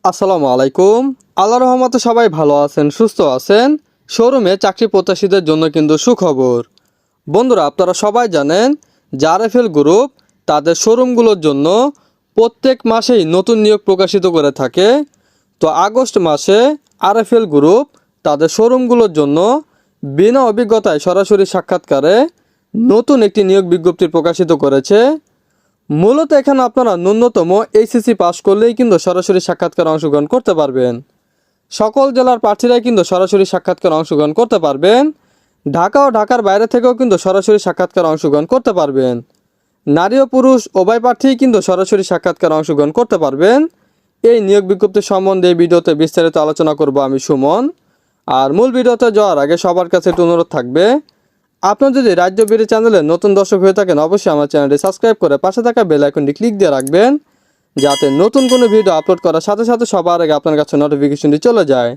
আসসালামু আলাইকুম। আল্লাহর রহমতে সবাই ভালো আছেন, সুস্থ আছেন। শোরুমে চাকরি প্রত্যাশীদের জন্য কিন্তু সুখবর। বন্ধুরা, আপনারা সবাই জানেন যে আরএফএল গ্রুপ তাদের শোরুমগুলোর জন্য প্রত্যেক মাসেই নতুন নিয়োগ প্রকাশিত করে থাকে। তো আগস্ট মাসে আরএফএল গ্রুপ তাদের শোরুমগুলোর জন্য বিনা অভিজ্ঞতায় সরাসরি সাক্ষাৎকারে নতুন একটি নিয়োগ বিজ্ঞপ্তি প্রকাশিত করেছে। মূলত এখানে আপনারা ন্যূনতম এইচএসসি পাস করলেই কিন্তু সরাসরি সাক্ষাৎকারে অংশগ্রহণ করতে পারবেন। সকল জেলার প্রার্থীরাই কিন্তু সরাসরি সাক্ষাৎকারে অংশগ্রহণ করতে পারবেন। ঢাকা ও ঢাকার বাইরে থেকেও কিন্তু সরাসরি সাক্ষাৎকারে অংশগ্রহণ করতে পারবেন। নারী ও পুরুষ উভয় প্রার্থীই কিন্তু সরাসরি সাক্ষাৎকারে অংশগ্রহণ করতে পারবেন। এই নিয়োগ বিজ্ঞপ্তি সম্বন্ধে এই ভিডিওতে বিস্তারিত আলোচনা করব আমি সুমন। আর মূল ভিডিওতে যাওয়ার আগে সবার কাছে একটু অনুরোধ থাকবে, আপনার যদি রাজ্য বিডি চ্যানেলে নতুন দর্শক হয়ে থাকেন অবশ্যই আমার চ্যানেলটি সাবস্ক্রাইব করে পাশে থাকা বেল আইকনটি ক্লিক দিয়ে রাখবেন, যাতে নতুন কোনো ভিডিও আপলোড করার সাথে সাথে সবার আগে আপনার কাছে নোটিফিকেশনটি চলে যায়।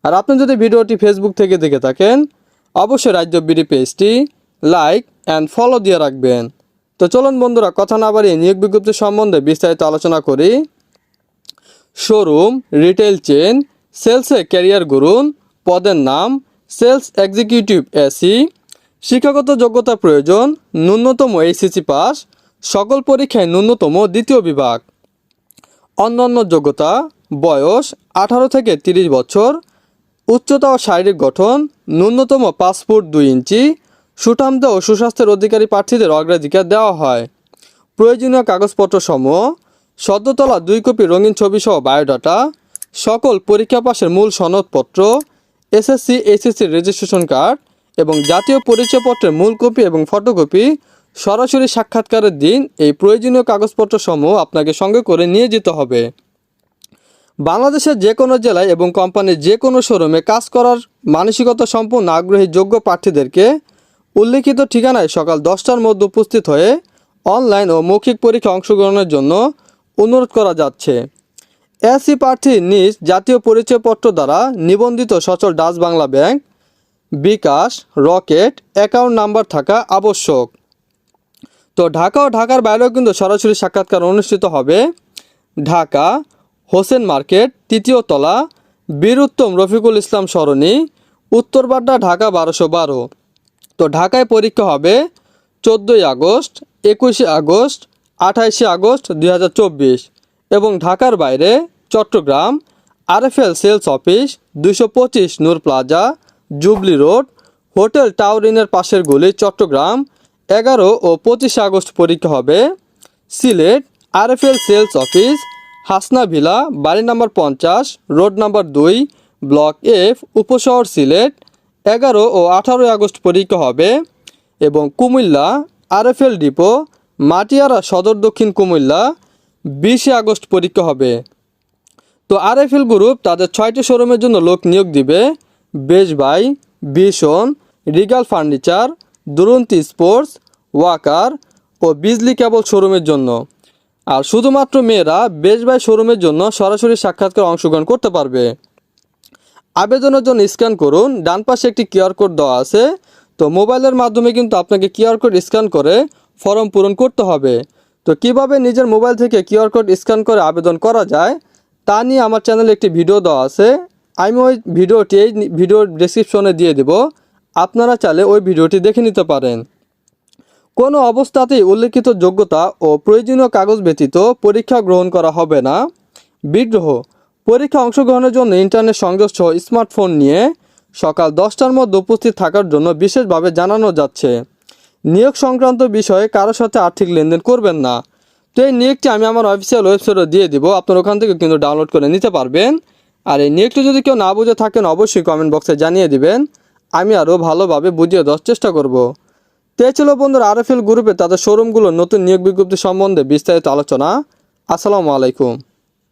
আর আপনি যদি ভিডিওটি ফেসবুক থেকে দেখে থাকেন অবশ্যই রাজ্য বিডি পেজটি লাইক অ্যান্ড ফলো দিয়ে রাখবেন। তো চলুন বন্ধুরা, কথা না বাড়িয়ে নিয়োগ বিজ্ঞপ্তি সম্বন্ধে বিস্তারিত আলোচনা করি। শোরুম রিটেল চেন সেলসে ক্যারিয়ার গড়ুন। পদের নাম সেলস এক্সিকিউটিভ এসি। শিক্ষাগত যোগ্যতা প্রয়োজন ন্যূনতম এইচএসসি পাস, সকল পরীক্ষায় ন্যূনতম দ্বিতীয় বিভাগ। অন্যান্য যোগ্যতা বয়স 18 থেকে 30 বছর, উচ্চতা ও শারীরিক গঠন ন্যূনতম 5 ফুট 2 ইঞ্চি। সুঠামদে ও সুস্বাস্থ্যের অধিকারী প্রার্থীদের অগ্রাধিকার দেওয়া হয়। প্রয়োজনীয় কাগজপত্র সমূহ সদ্য তোলা 2 কপি রঙিন ছবি সহ বায়োডাটা, সকল পরীক্ষা পাশের মূল সনদপত্র, এসএসসি এইচএসসি রেজিস্ট্রেশন কার্ড এবং জাতীয় পরিচয়পত্রের মূল কপি এবং ফটোকপি সরাসরি সাক্ষাৎকারের দিন এই প্রয়োজনীয় কাগজপত্র সমূহ আপনাকে সঙ্গে করে নিয়ে যেতে হবে। বাংলাদেশের যে কোনো জেলায় এবং কোম্পানির যে কোনো শোরুমে কাজ করার মানসিকতা সম্পন্ন আগ্রহী যোগ্য প্রার্থীদেরকে উল্লিখিত ঠিকানায় সকাল 10টার মধ্যে উপস্থিত হয়ে অনলাইন ও মৌখিক পরীক্ষা অংশগ্রহণের জন্য অনুরোধ করা যাচ্ছে। এসসি প্রার্থী নিজ জাতীয় পরিচয়পত্র দ্বারা নিবন্ধিত সচল ডাচ বাংলা ব্যাংক, বিকাশ, রকেট অ্যাকাউন্ট নাম্বার থাকা আবশ্যক। তো ঢাকা ও ঢাকার বাইরেও কিন্তু সরাসরি সাক্ষাৎকার অনুষ্ঠিত হবে। ঢাকা হোসেন মার্কেট 3য় তলা, বীর উত্তম রফিকুল ইসলাম সরণি, উত্তরবাড্ডা, ঢাকা 1212। তো ঢাকায় পরীক্ষা হবে 14ই আগস্ট, 21শে আগস্ট, 28শে আগস্ট 2024 এবং ঢাকার বাইরে Chittagong RFL sales office 225 Noor plaza, jubilee road, hotel টাউরিনের পাশের গলি, চট্টগ্রাম 11 ও 25শে আগস্ট পরীক্ষা হবে। Sylhet RFL sales office Hasna villa, বাড়ি number 50, road number 2, block F, Upashahar Sylhet 11 ও 18 আগস্ট পরীক্ষা হবে। এবং কুমিল্লা আরএফএল ডিপো মাটিয়ারা সদর দক্ষিণ কুমিল্লা 20শে আগস্ট পরীক্ষা হবে। তো আরএফএল গ্রুপ তাদের 6টি শোরুমের জন্য লোক নিয়োগ দিবে। বেশবাই, Vision, Regal furniture, Duranta sports, Walker ও বিজলি কেবল শোরুমের জন্য। আর শুধুমাত্র মেয়েরা বেশবাই শোরুমের জন্য সরাসরি সাক্ষাৎকারে অংশগ্রহণ করতে পারবে। আবেদনের জন্য স্ক্যান করুন, ডান পাশে একটি কিউআর কোড দেওয়া আছে। তো মোবাইলের মাধ্যমে কিন্তু আপনাকে কিউআর কোড স্ক্যান করে ফর্ম পূরণ করতে হবে। তো কিভাবে নিজের মোবাইল থেকে কিউআর কোড স্ক্যান করে আবেদন করা যায় তা নিয়ে আমার চ্যানেলে একটি ভিডিও দেওয়া আছে। আমি ওই ভিডিওটি এই ভিডিওর ডেসক্রিপশনে দিয়ে দেব, আপনারা চাইলে ওই ভিডিওটি দেখে নিতে পারেন। কোনো অবস্থাতেই উল্লিখিত যোগ্যতা ও প্রয়োজনীয় কাগজ ব্যতীত পরীক্ষা গ্রহণ করা হবে না। বিদ্রোহ পরীক্ষা অংশগ্রহণের জন্য ইন্টারনেট সংযোগ সহ স্মার্টফোন নিয়ে সকাল 10টার মধ্যে উপস্থিত থাকার জন্য বিশেষভাবে জানানো যাচ্ছে। নিয়োগ সংক্রান্ত বিষয়ে কারোর সাথে আর্থিক লেনদেন করবেন না। তো এই নিয়োগটি আমি আমার অফিসিয়াল ওয়েবসাইটে দিয়ে দিব, আপনার ওখান থেকে কিন্তু ডাউনলোড করে নিতে পারবেন। আর এই নিয়োগটি যদি কেউ না বুঝে থাকেন অবশ্যই কমেন্ট বক্সে জানিয়ে দিবেন, আমি আরও ভালোভাবে বুঝিয়ে দেওয়ার চেষ্টা করব। তো এই ছিল বন্ধুরা আরএফএল গ্রুপে তাদের শোরুমগুলোর নতুন নিয়োগ বিজ্ঞপ্তি সম্বন্ধে বিস্তারিত আলোচনা। আসসালামু আলাইকুম।